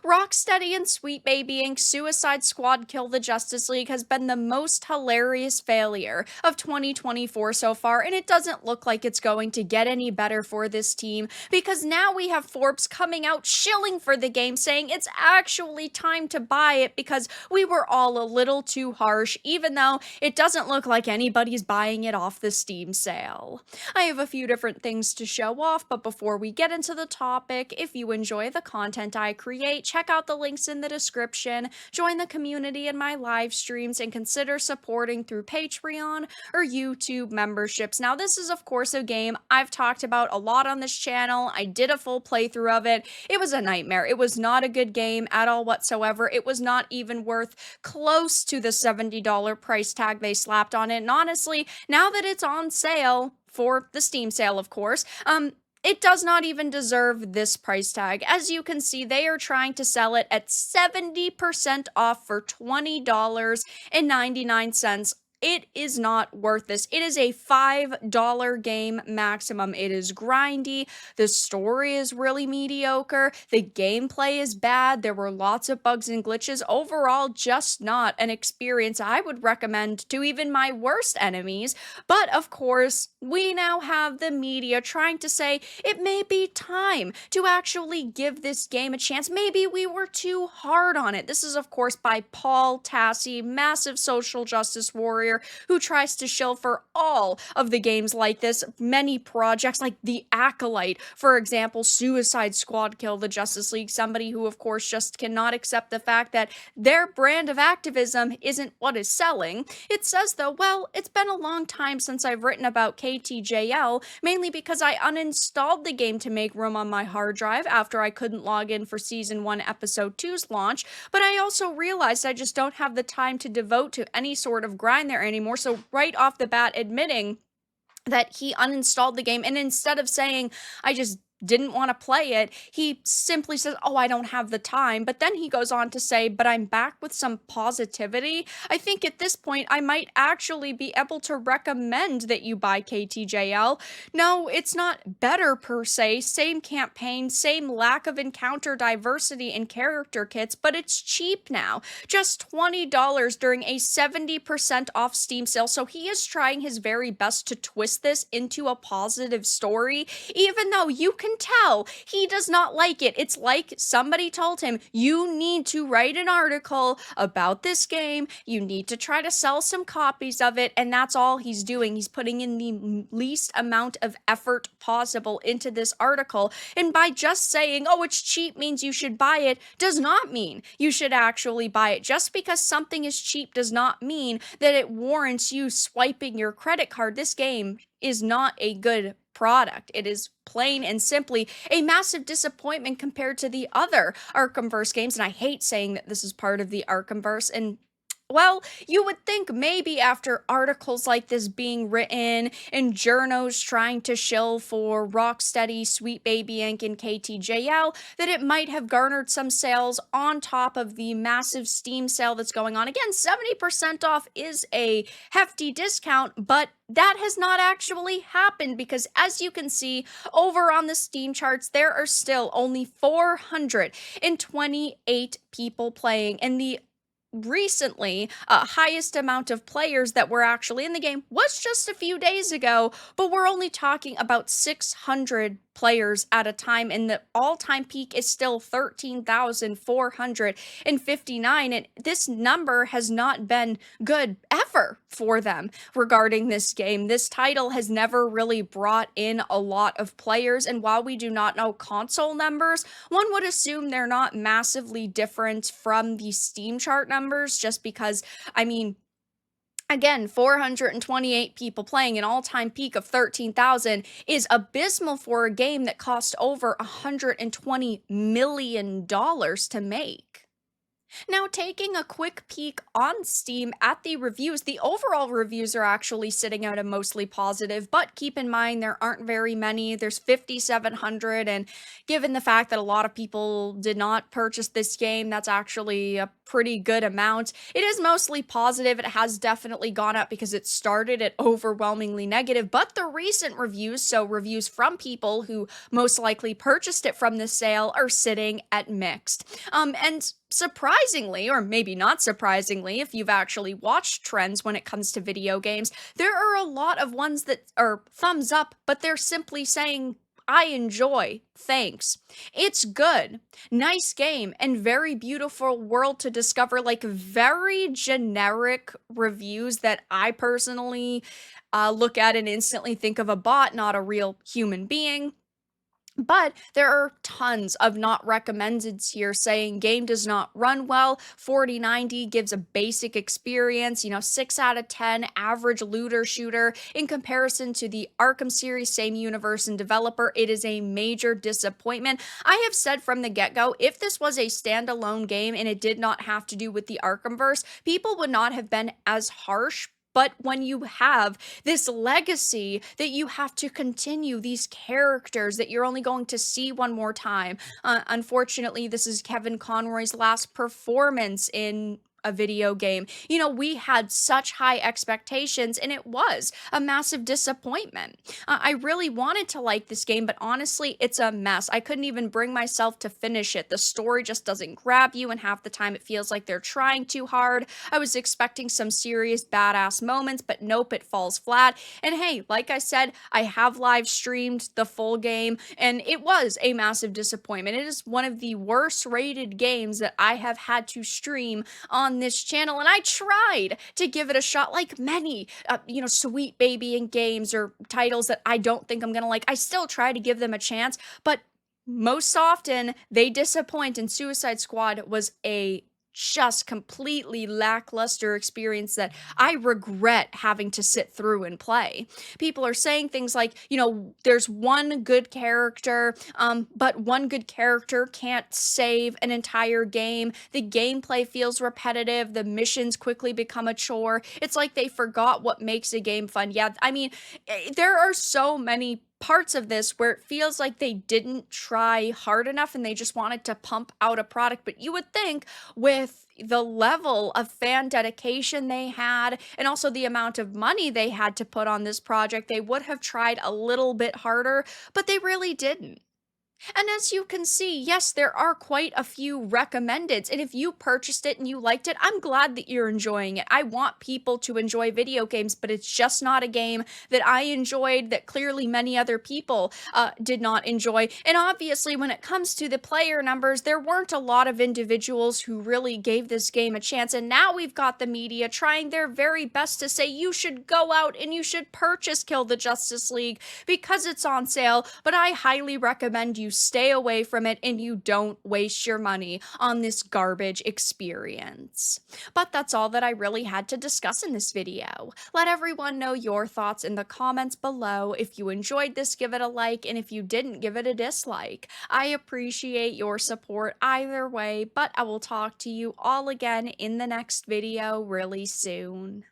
Rocksteady and Sweet Baby Inc.'s Suicide Squad Kill the Justice League has been the most hilarious failure of 2024 so far, and it doesn't look like it's going to get any better for this team because now we have Forbes coming out shilling for the game, saying it's actually time to buy it because we were all a little too harsh, even though it doesn't look like anybody's buying it off the Steam sale. I have a few different things to show off, but before we get into the topic, if you enjoy the content I create, check out the links in the description, join the community in my live streams, and consider supporting through Patreon or YouTube memberships. Now, this is, of course, a game I've talked about a lot on this channel. I did a full playthrough of it. It was a nightmare. It was not a good game at all whatsoever. It was not even worth close to the $70 price tag they slapped on it. And honestly, now that it's on sale, for the Steam sale, of course, it does not even deserve this price tag. As you can see, they are trying to sell it at 70% off for $20.99. It is not worth this. It is a $5 game maximum. It is grindy. The story is really mediocre. The gameplay is bad. There were lots of bugs and glitches. Overall, just not an experience I would recommend to even my worst enemies. But of course, we now have the media trying to say it may be time to actually give this game a chance. Maybe we were too hard on it. This is, of course, by Paul Tassi, massive social justice warrior who tries to shill for all of the games like this. Many projects like The Acolyte, for example, Suicide Squad Kill the Justice League, somebody who, of course, just cannot accept the fact that their brand of activism isn't what is selling. It says, though, well, it's been a long time since I've written about KTJL, mainly because I uninstalled the game to make room on my hard drive after I couldn't log in for Season 1, Episode 2's launch, but I also realized I just don't have the time to devote to any sort of grind there anymore. So right off the bat, admitting that he uninstalled the game, and instead of saying, I just didn't want to play it, he simply says, oh, I don't have the time. But then he goes on to say, but I'm back with some positivity. I think at this point, I might actually be able to recommend that you buy KTJL. No, it's not better per se. Same campaign, same lack of encounter diversity in character kits, but it's cheap now. Just $20 during a 70% off Steam sale. So he is trying his very best to twist this into a positive story, even though you can tell he does not like it. It's like somebody told him, you need to write an article about this game, you need to try to sell some copies of it, and that's all he's doing. He's putting in the least amount of effort possible into this article, and by just saying, oh, it's cheap means you should buy it, does not mean you should actually buy it. Just because something is cheap does not mean that it warrants you swiping your credit card. This game is not a good product. It is plain and simply a massive disappointment compared to the other Arkhamverse games, and I hate saying that this is part of the Arkhamverse, and well, you would think maybe after articles like this being written and journos trying to shill for Rocksteady, Sweet Baby Inc., and KTJL, that it might have garnered some sales on top of the massive Steam sale that's going on. Again, 70% off is a hefty discount, but that has not actually happened because, as you can see over on the Steam charts, there are still only 428 people playing, and the recently highest amount of players that were actually in the game was just a few days ago, but we're only talking about 600 players at a time, and the all-time peak is still 13,459, and this number has not been good ever for them regarding this game. This title has never really brought in a lot of players, and while we do not know console numbers, one would assume they're not massively different from the Steam chart numbers, just because, I mean, again, 428 people playing, an all-time peak of 13,000 is abysmal for a game that cost over $120 million to make. Now, taking a quick peek on Steam at the reviews, the overall reviews are actually sitting at a mostly positive, but keep in mind there aren't very many. There's 5,700, and given the fact that a lot of people did not purchase this game, that's actually a pretty good amount. It is mostly positive. It has definitely gone up because it started at overwhelmingly negative, but the recent reviews, so reviews from people who most likely purchased it from the sale, are sitting at mixed. And surprisingly, or maybe not surprisingly, if you've actually watched trends when it comes to video games, there are a lot of ones that are thumbs up, but they're simply saying, I enjoy, thanks. It's good, nice game, and very beautiful world to discover. Like very generic reviews that I personally look at and instantly think of a bot, not a real human being. But there are tons of not recommendeds here saying game does not run well. 4090 gives a basic experience, 6 out of 10, average looter shooter. In comparison to the Arkham series, same universe and developer, it is a major disappointment. I have said from the get go, if this was a standalone game and it did not have to do with the Arkhamverse, people would not have been as harsh. But when you have this legacy that you have to continue, these characters that you're only going to see one more time. Unfortunately, this is Kevin Conroy's last performance in a video game. We had such high expectations, and it was a massive disappointment. I really wanted to like this game, but honestly, it's a mess. I couldn't even bring myself to finish it. The story just doesn't grab you, and half the time it feels like they're trying too hard. I was expecting some serious badass moments, but nope, it falls flat. And hey, like I said, I have live streamed the full game, and it was a massive disappointment. It is one of the worst rated games that I have had to stream on this channel, and I tried to give it a shot, like many, sweet baby in games or titles that I don't think I'm gonna like. I still try to give them a chance, but most often they disappoint, and Suicide Squad was a just completely lackluster experience that I regret having to sit through and play. People are saying things like, there's one good character, but one good character can't save an entire game. The gameplay feels repetitive. The missions quickly become a chore. It's like they forgot what makes a game fun. Yeah, I mean, there are so many parts of this where it feels like they didn't try hard enough and they just wanted to pump out a product. But you would think with the level of fan dedication they had and also the amount of money they had to put on this project, they would have tried a little bit harder, but they really didn't. And as you can see, yes, there are quite a few recommendeds. And if you purchased it and you liked it, I'm glad that you're enjoying it. I want people to enjoy video games, but it's just not a game that I enjoyed, that clearly many other people did not enjoy. And obviously, when it comes to the player numbers, there weren't a lot of individuals who really gave this game a chance. And now we've got the media trying their very best to say you should go out and you should purchase Kill the Justice League because it's on sale. But I highly recommend you stay away from it and you don't waste your money on this garbage experience. But that's all that I really had to discuss in this video. Let everyone know your thoughts in the comments below. If you enjoyed this, give it a like, and if you didn't, give it a dislike. I appreciate your support either way, but I will talk to you all again in the next video really soon.